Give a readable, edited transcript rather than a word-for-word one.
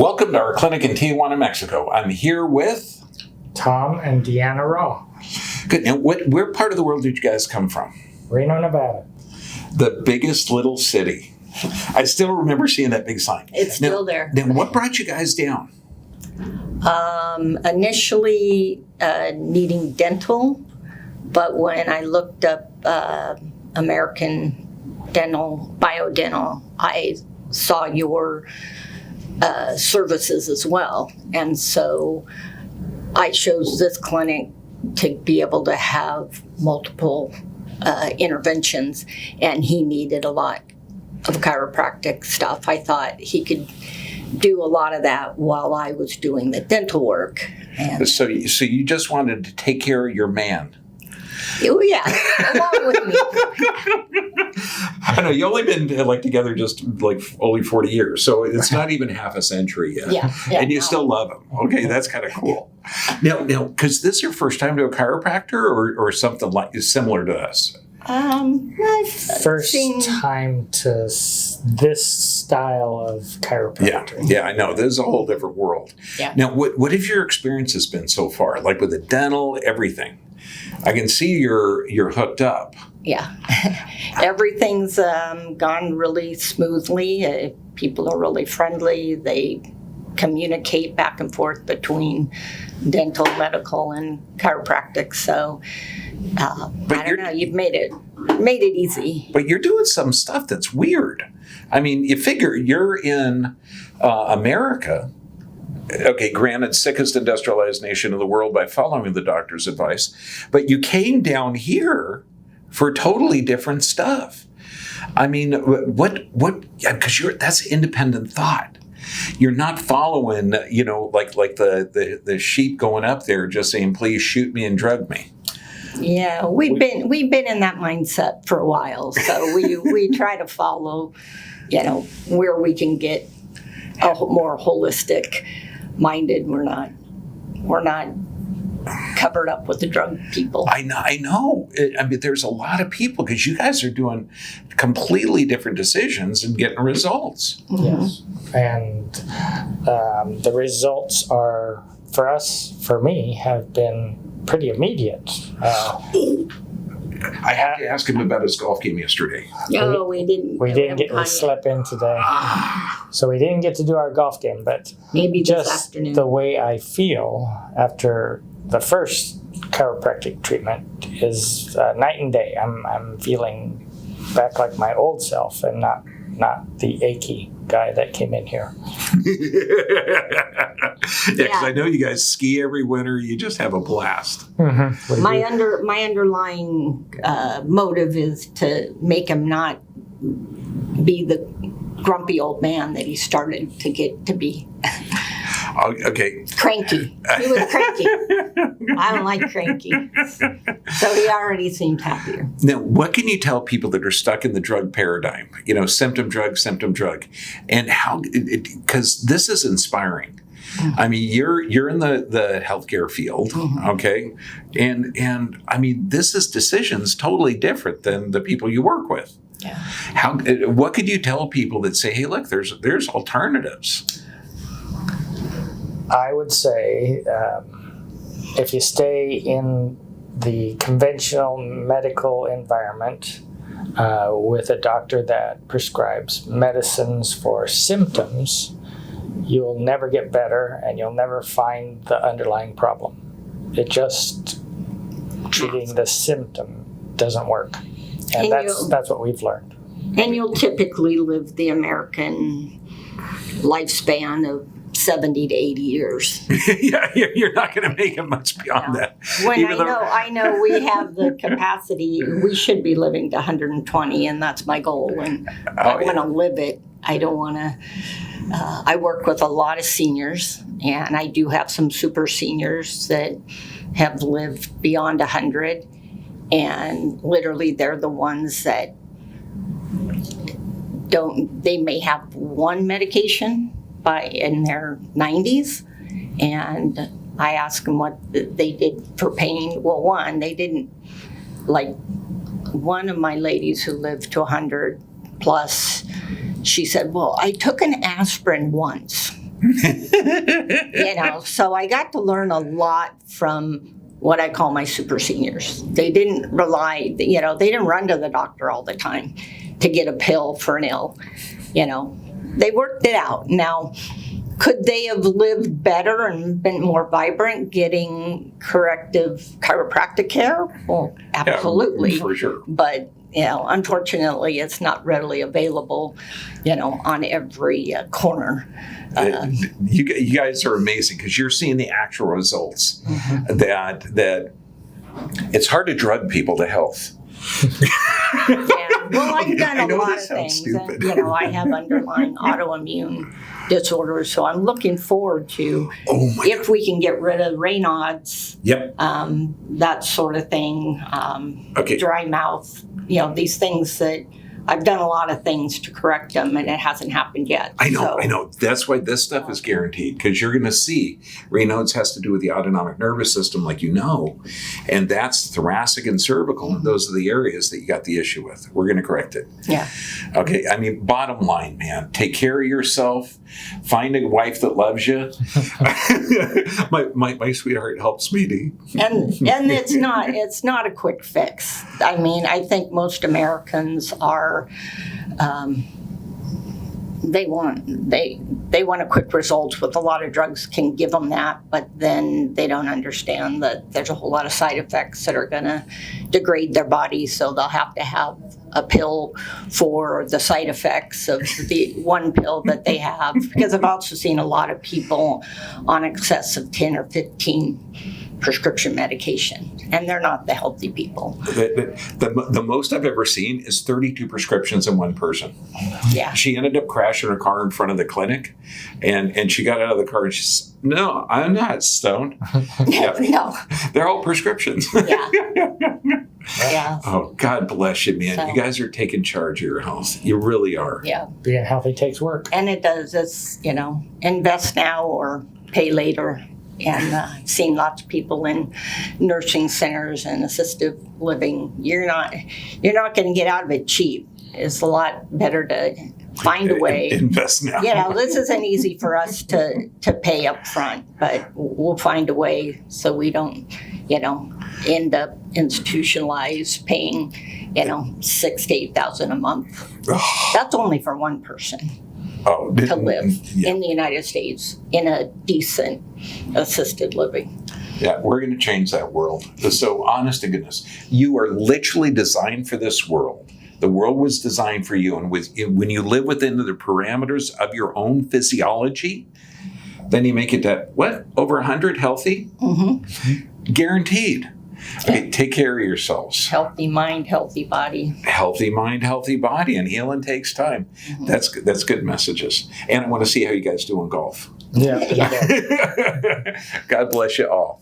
Welcome to our clinic in Tijuana, Mexico. I'm here with Tom and Deanna Raw. Good. Now, where part of the world did you guys come from? Reno, Nevada. The biggest little city. I still remember seeing that big sign. It's still there. Then what brought you guys down? Initially needing dental, but when I looked up American Dental, Biodental, I saw your services as well. And so I chose this clinic to be able to have multiple interventions, and he needed a lot of chiropractic stuff. I thought he could do a lot of that while I was doing the dental work. And So you just wanted to take care of your man. oh, yeah, along with me. I know you only been together just only 40 years, so it's not even half a century yet. Yeah, And you still love him. Okay, that's kind of cool. Now, because this is your first time to a chiropractor or something like similar to us? I've First seen- time to this style of chiropractic. Yeah, I know. This is a whole different world. Yeah. Now, what have your experiences been so far? Like with the dental, everything. I can see you're hooked up. Yeah, everything's gone really smoothly. People are really friendly. They communicate back and forth between dental, medical, and chiropractic. So I don't know. You've made it easy. But you're doing some stuff that's weird. I mean, you figure you're in America. Okay, granted, sickest industrialized nation in the world by following the doctor's advice, but you came down here for totally different stuff. I mean, what? Because that's independent thought. You're not following, like the sheep going up there just saying, "Please shoot me and drug me." Yeah, we've been in that mindset for a while. So we try to follow, where we can get a more holistic minded. We're not covered up with the drug people. I know. I mean, there's a lot of people because you guys are doing completely different decisions and getting results. Yes. And the results are, for me, have been pretty immediate. I had to ask him about his golf game yesterday. No, we didn't. We didn't get to slip in today. So we didn't get to do our golf game, but Maybe this just afternoon. the way I feel after the first chiropractic treatment is night and day. I'm feeling back like my old self and not the achy guy that came in here. Because I know you guys ski every winter. You just have a blast. Mm-hmm. My underlying motive is to make him not be the grumpy old man that he started to get to be. Okay. Cranky. He was cranky. I don't like cranky. So he already seemed happier. Now, what can you tell people that are stuck in the drug paradigm? Symptom drug, and how? Because this is inspiring. I mean, you're in the healthcare field, okay, and I mean, this is decisions totally different than the people you work with. Yeah. What could you tell people that say, hey, look, there's alternatives? I would say if you stay in the conventional medical environment with a doctor that prescribes medicines for symptoms, you'll never get better and you'll never find the underlying problem. It just treating the symptom doesn't work. And that's what we've learned. And you'll typically live the American lifespan of 70 to 80 years. Yeah, you're not going to make it much beyond that. When I know we have the capacity, we should be living to 120, and that's my goal. And I want to live it. I don't want to. I work with a lot of seniors, and I do have some super seniors that have lived beyond 100, and literally they're the ones that don't. They may have one medication in their 90s, and I ask them what they did for pain. Well, one, they didn't, like one of my ladies who lived to 100 plus, she said, well, I took an aspirin once. So I got to learn a lot from what I call my super seniors. They didn't rely, they didn't run to the doctor all the time to get a pill for an ill. They worked it out. Now, could they have lived better and been more vibrant getting corrective chiropractic care? Well, absolutely. Yeah, for sure. But, unfortunately, it's not readily available, on every corner. You guys are amazing because you're seeing the actual results that it's hard to drug people to health. Well, I've done a lot of sounds things. stupid. And, I have underlying autoimmune disorders, so I'm looking forward to if we can get rid of Raynaud's, Yep. that sort of thing, Okay. dry mouth, these things that I've done a lot of things to correct them, and it hasn't happened yet. I know, So, I know. That's why this stuff is guaranteed because you're going to see Raynaud's has to do with the autonomic nervous system, like and that's thoracic and cervical, and those are the areas that you got the issue with. We're going to correct it. Yeah. Okay, I mean, bottom line, man, take care of yourself. Find a wife that loves you. my sweetheart helps me to. And it's not a quick fix. I mean, I think most Americans are they want a quick result. With a lot of drugs can give them that, but then they don't understand that there's a whole lot of side effects that are going to degrade their body, so they'll have to have a pill for the side effects of the one pill that they have. Because I've also seen a lot of people on excess of 10 or 15 prescription medication, and they're not the healthy people. The most I've ever seen is 32 prescriptions in one person. Yeah. She ended up crashing her car in front of the clinic, and she got out of the car and she said, "No, I'm not stoned." Yeah. No. They're all prescriptions. Yeah. Yeah. Oh, God bless you, man. So- You guys are taking charge of your health. You really are. Yeah. Being healthy takes work. And it does. It's, invest now or pay later. And I've seen lots of people in nursing centers and assisted living. You're not going to get out of it cheap. It's a lot better to find a way. Invest now. This isn't easy for us to pay up front, but we'll find a way so we don't, end up institutionalized paying, $6,000 to $8,000 a month. That's only for one person to live in the United States in a decent assisted living. Yeah, we're going to change that world. So, honest to goodness, you are literally designed for this world. The world was designed for you. And when you live within the parameters of your own physiology, then you make it to, over 100 healthy? Mm-hmm. Guaranteed. Okay, take care of yourselves. Healthy mind, healthy body. Healthy mind, healthy body, and healing takes time. Mm-hmm. That's good messages. And I want to see how you guys do in golf. Yeah. God bless you all.